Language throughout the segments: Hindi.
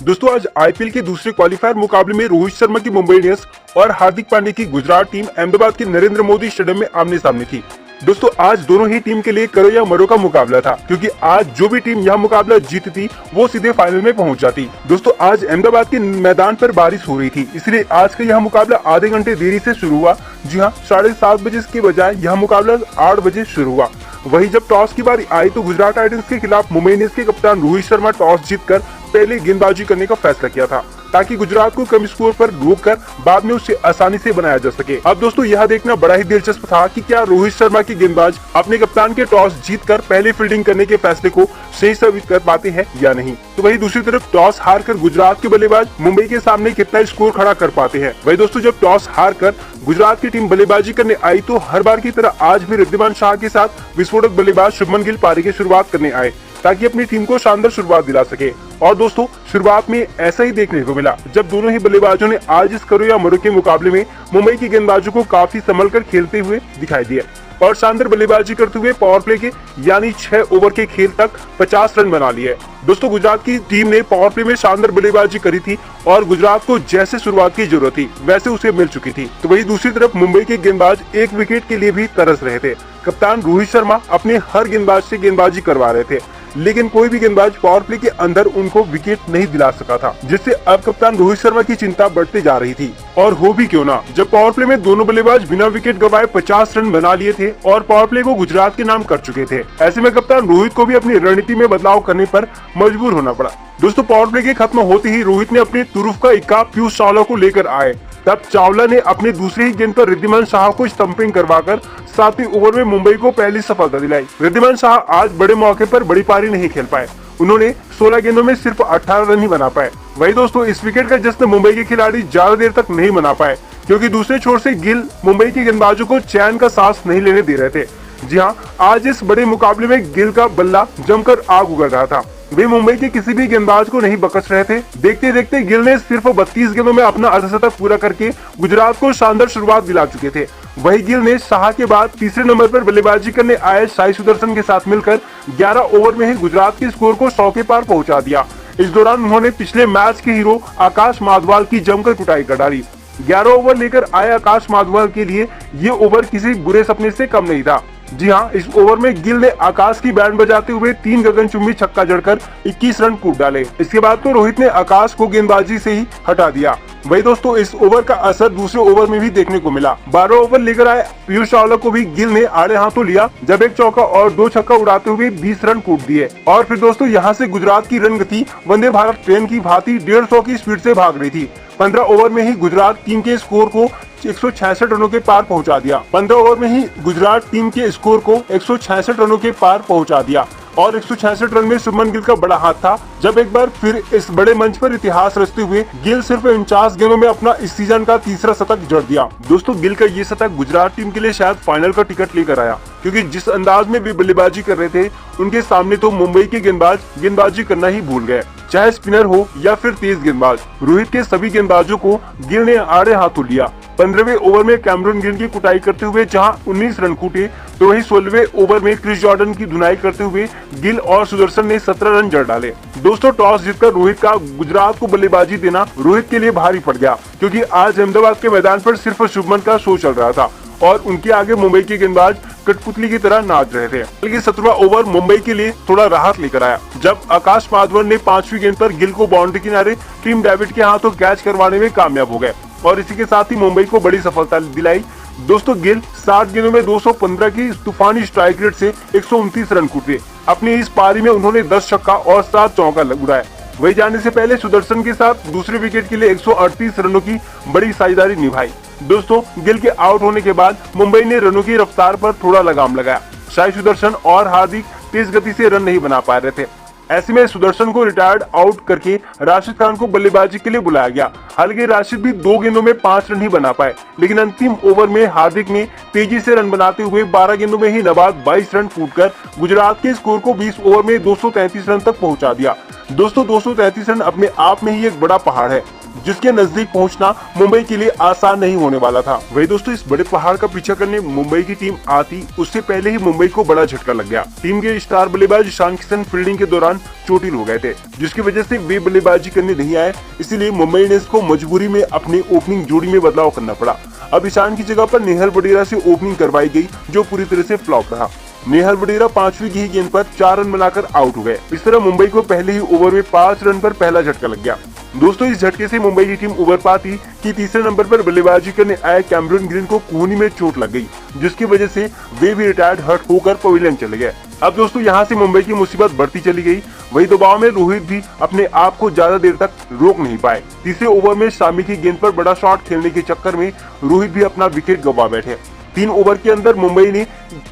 दोस्तों आज आईपीएल के दूसरे क्वालिफायर मुकाबले में रोहित शर्मा की मुंबई इंडियंस और हार्दिक पांड्या की गुजरात टीम अहमदाबाद के नरेंद्र मोदी स्टेडियम में आमने सामने थी। दोस्तों आज दोनों ही टीम के लिए करो या मरो का मुकाबला था, क्योंकि आज जो भी टीम यह मुकाबला जीतती वो सीधे फाइनल में पहुंच जाती। दोस्तों आज अहमदाबाद के मैदान पर बारिश हो रही थी, इसलिए आज का यह मुकाबला आधे घंटे देरी से शुरू हुआ। जी हाँ, 7:30 बजे के बजाय यह मुकाबला 8 बजे शुरू हुआ। वही जब टॉस की बारी आई तो गुजरात टाइटंस के खिलाफ मुंबई इंडियंस के कप्तान रोहित शर्मा टॉस जीतकर पहले गेंदबाजी करने का फैसला किया था, ताकि गुजरात को कम स्कोर पर रोककर बाद में उसे आसानी से बनाया जा सके। अब दोस्तों यह देखना बड़ा ही दिलचस्प था कि क्या रोहित शर्मा की गेंदबाज अपने कप्तान के टॉस जीतकर पहले फील्डिंग करने के फैसले को सही साबित कर पाते हैं या नहीं। तो वही दूसरी तरफ टॉस हारकर गुजरात के बल्लेबाज मुंबई के सामने कितना स्कोर खड़ा कर पाते हैं। वही दोस्तों जब टॉस हारकर गुजरात की टीम बल्लेबाजी करने आई तो हर बार की तरह आज भी रिद्धिमान शाह के साथ विस्फोटक बल्लेबाज शुभमन गिल पारी की शुरुआत करने आए, ताकि अपनी टीम को शानदार शुरुआत दिला सके। और दोस्तों शुरुआत में ऐसा ही देखने को मिला, जब दोनों ही बल्लेबाजों ने आज इस करो या मरो के मुकाबले में मुंबई के गेंदबाजों को काफी संभल कर खेलते हुए दिखाई दिया और शानदार बल्लेबाजी करते हुए पावर प्ले के यानी 6 ओवर के खेल तक 50 रन बना लिए। दोस्तों गुजरात की टीम ने पावर प्ले में शानदार बल्लेबाजी करी थी और गुजरात को जैसे शुरुआत की जरूरत थी वैसे उसे मिल चुकी थी। तो वही दूसरी तरफ मुंबई के गेंदबाज एक विकेट के लिए भी तरस रहे थे। कप्तान रोहित शर्मा अपने हर गेंदबाज से गेंदबाजी करवा रहे थे, लेकिन कोई भी गेंदबाज पावर प्ले के अंदर उनको विकेट नहीं दिला सका था, जिससे अब कप्तान रोहित शर्मा की चिंता बढ़ते जा रही थी। और हो भी क्यों ना, जब पावर प्ले में दोनों बल्लेबाज बिना विकेट गंवाए 50 रन बना लिए थे और पावर प्ले को गुजरात के नाम कर चुके थे। ऐसे में कप्तान रोहित को भी अपनी रणनीति में बदलाव करने पर मजबूर होना पड़ा। दोस्तों पावर प्ले के खत्म होते ही रोहित ने अपने तुरुफ का इक्का पीयूष चावला को लेकर आए। तब चावला ने अपने दूसरे ही गेंद पर रिद्धिमान शाह को स्टंपिंग करवाकर 7वें ओवर में मुंबई को पहली सफलता दिलाई। रिद्धिमान शाह आज बड़े मौके पर बड़ी पारी नहीं खेल पाए, उन्होंने 16 गेंदों में सिर्फ 18 रन ही बना पाए। वही दोस्तों इस विकेट का जश्न मुंबई के खिलाड़ी ज्यादा देर तक नहीं मना पाए, क्योंकि दूसरे छोर से गिल मुंबई के गेंदबाजों को चैन का सांस नहीं लेने दे रहे थे। जी हाँ, आज इस बड़े मुकाबले में गिल का बल्ला जमकर आग उगल रहा था। वे मुंबई के किसी भी गेंदबाज को नहीं बख्श रहे थे। देखते देखते गिल ने सिर्फ 32 गेंदों में अपना अर्धशतक पूरा करके गुजरात को शानदार शुरुआत दिला चुके थे। वही गिल ने शाह के बाद तीसरे नंबर पर बल्लेबाजी करने आए साई सुदर्शन के साथ मिलकर 11 ओवर में ही गुजरात के स्कोर को 100 के पार पहुंचा दिया। इस दौरान उन्होंने पिछले मैच के हीरो आकाश माधवाल की जमकर कुटाई कर डाली। 11 ओवर लेकर आए आकाश माधवाल के लिए ये ओवर किसी बुरे सपने से कम नहीं था। जी हाँ, इस ओवर में गिल ने आकाश की बैंड बजाते हुए 3 गगनचुंबी छक्का जड़कर 21 रन कूद डाले। इसके बाद तो रोहित ने आकाश को गेंदबाजी से ही हटा दिया। वही दोस्तों इस ओवर का असर दूसरे ओवर में भी देखने को मिला। 12 ओवर लेकर आए पीयूष चावला को भी गिल ने आड़े हाथों लिया, जब एक चौका और 2 छक्का उड़ाते हुए 20 रन कूद दिए। और फिर दोस्तों यहाँ से गुजरात की रन गति वंदे भारत ट्रेन की भांति 150 की स्पीड से भाग रही थी। 15 ओवर में ही गुजरात टीम के स्कोर को 166 रनों के पार पहुंचा दिया। 15 ओवर में ही गुजरात टीम के स्कोर को 166 रनों के पार पहुंचा दिया और 166 रन में शुभमन गिल का बड़ा हाथ था, जब एक बार फिर इस बड़े मंच पर इतिहास रचते हुए गिल सिर्फ 49 गेंदों में अपना इस सीजन का तीसरा शतक जड़ दिया। दोस्तों गिल का ये शतक गुजरात टीम के लिए शायद फाइनल का टिकट लेकर आया, क्योंकि जिस अंदाज में भी बल्लेबाजी कर रहे थे उनके सामने तो मुंबई के गेंदबाज गेंदबाजी करना ही भूल गए, चाहे स्पिनर हो या फिर तेज गेंदबाज। रोहित के सभी गेंदबाजों को गिल ने आड़े हाथों लिया। 15वें ओवर में कैमरून ग्रीन की कुटाई करते हुए जहां 19 रन कूटे, तो वहीं 16वें ओवर में क्रिस जॉर्डन की धुनाई करते हुए गिल और सुदर्शन ने 17 रन जड़ डाले। दोस्तों टॉस जीतकर रोहित का गुजरात को बल्लेबाजी देना रोहित के लिए भारी पड़ गया, क्योंकि आज अहमदाबाद के मैदान पर सिर्फ शुभमन का शो चल रहा था और उनके आगे मुंबई के गेंदबाज कठपुतली की तरह नाच रहे थे। बल्कि 17वां ओवर मुंबई के लिए थोड़ा राहत लेकर आया, जब आकाश माधवन ने 5वीं गेंद पर गिल को बाउंड्री किनारे टीम डेविड के हाथों कैच करवाने में कामयाब हो गए और इसी के साथ ही मुंबई को बड़ी सफलता दिलाई। दोस्तों गिल 60 गेंदों में 215 की तूफानी स्ट्राइक रेट से 129 रन कूटे। अपनी इस पारी में उन्होंने 10 छक्का और 7 चौका उड़ाए। वही जाने से पहले सुदर्शन के साथ दूसरे विकेट के लिए 138 रनों की बड़ी साझेदारी निभाई। दोस्तों गिल के आउट होने के बाद मुंबई ने रनों की रफ्तार पर थोड़ा लगाम लगाया। साई सुदर्शन और हार्दिक तेज गति से रन नहीं बना पा रहे थे। ऐसे में सुदर्शन को रिटायर्ड आउट करके राशिद खान को बल्लेबाजी के लिए बुलाया गया। हालांकि राशिद भी 2 गेंदों में 5 रन ही बना पाए, लेकिन अंतिम ओवर में हार्दिक ने तेजी से रन बनाते हुए 12 गेंदों में ही नबाद 22 रन कूदकर गुजरात के स्कोर को 20 ओवर में 233 रन तक पहुंचा दिया। दोस्तों 233 रन अपने आप में ही एक बड़ा पहाड़ है। जिसके नजदीक पहुंचना मुंबई के लिए आसान नहीं होने वाला था। वही दोस्तों, इस बड़े पहाड़ का पीछा करने मुंबई की टीम आती उससे पहले ही मुंबई को बड़ा झटका लग गया। टीम के स्टार बल्लेबाज ईशान किशन फील्डिंग के दौरान चोटिल हो गए थे, जिसकी वजह से वे बल्लेबाजी करने नहीं आए। इसीलिए मुंबई इंडियंस को मजबूरी में अपनी ओपनिंग जोड़ी में बदलाव करना पड़ा। अब ईशान की जगह पर नेहल वडेरा से ओपनिंग करवाई गई, जो पूरी तरह से फ्लॉप रहा। नेहल वडेरा 5वीं की गेंद पर 4 रन बनाकर आउट हो गए। इस तरह मुंबई को पहले ही ओवर में 5 रन पर पहला झटका लग गया। दोस्तों, इस झटके से मुंबई की टीम उबर पाती कि तीसरे नंबर पर बल्लेबाजी करने आए कैमरून ग्रीन को कोहनी में चोट लग गई, जिसकी वजह से वे भी रिटायर्ड हर्ट होकर पवेलियन चले गए। अब दोस्तों, यहाँ से मुंबई की मुसीबत बढ़ती चली गई। वही दबाव में रोहित भी अपने आप को ज्यादा देर तक रोक नहीं पाए। तीसरे ओवर में शामी की गेंद पर बड़ा शॉट खेलने के चक्कर में रोहित भी अपना विकेट गंवा बैठे। 3 ओवर के अंदर मुंबई ने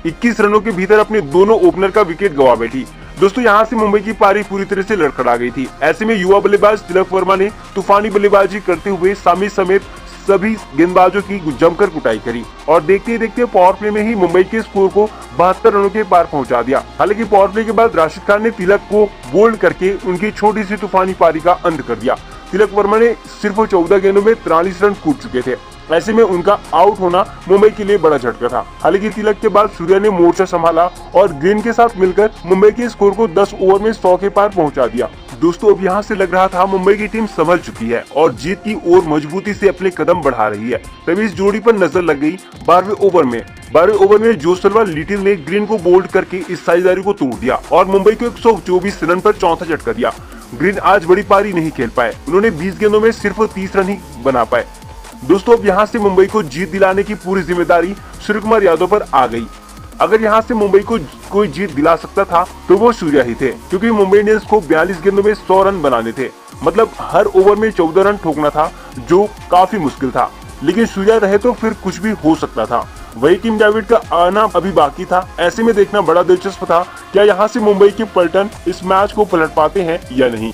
21 रनों के भीतर अपने दोनों ओपनर का विकेट गंवा बैठी। दोस्तों, यहाँ से मुंबई की पारी पूरी तरह से लड़खड़ा गई थी। ऐसे में युवा बल्लेबाज तिलक वर्मा ने तूफानी बल्लेबाजी करते हुए शामी समेत सभी गेंदबाजों की जमकर कुटाई करी और देखते ही देखते पावर प्ले में ही मुंबई के स्कोर को 72 रनों के पार पहुंचा दिया। हालांकि पावर प्ले के बाद राशिद खान ने तिलक को बोल्ड करके उनकी छोटी सी तूफानी पारी का अंत कर दिया। तिलक वर्मा ने सिर्फ 14 गेंदों में 43 रन कूद चुके थे। ऐसे में उनका आउट होना मुंबई के लिए बड़ा झटका था। हालांकि तिलक के बाद सूर्या ने मोर्चा संभाला और ग्रीन के साथ मिलकर मुंबई के स्कोर को 10 ओवर में 100 के पार पहुंचा दिया। दोस्तों, अब यहाँ से लग रहा था मुंबई की टीम संभल चुकी है और जीत की ओर मजबूती से अपने कदम बढ़ा रही है। तभी इस जोड़ी पर नजर लग गई 12वें ओवर में जोसलवा लिटिल ने ग्रीन को बोल्ड करके इस साझेदारी को तोड़ दिया और मुंबई को 124 रन पर चौथा झटका दिया। ग्रीन आज बड़ी पारी नहीं खेल पाए, उन्होंने 20 गेंदों में सिर्फ 30 रन ही बना पाए। दोस्तों, अब यहाँ से मुंबई को जीत दिलाने की पूरी जिम्मेदारी सूर्यकुमार यादव पर आ गई। अगर यहाँ से मुंबई को कोई जीत दिला सकता था तो वो सूर्या ही थे, क्योंकि मुंबई इंडियंस को 42 गेंदों में 100 रन बनाने थे। मतलब हर ओवर में 14 रन ठोकना था, जो काफी मुश्किल था। लेकिन सूर्या रहे तो फिर कुछ भी हो सकता था। वही टीम डेविड का आना अभी बाकी था। ऐसे में देखना बड़ा दिलचस्प था, क्या यहाँ से मुंबई के पलटन इस मैच को पलट पाते हैं या नहीं।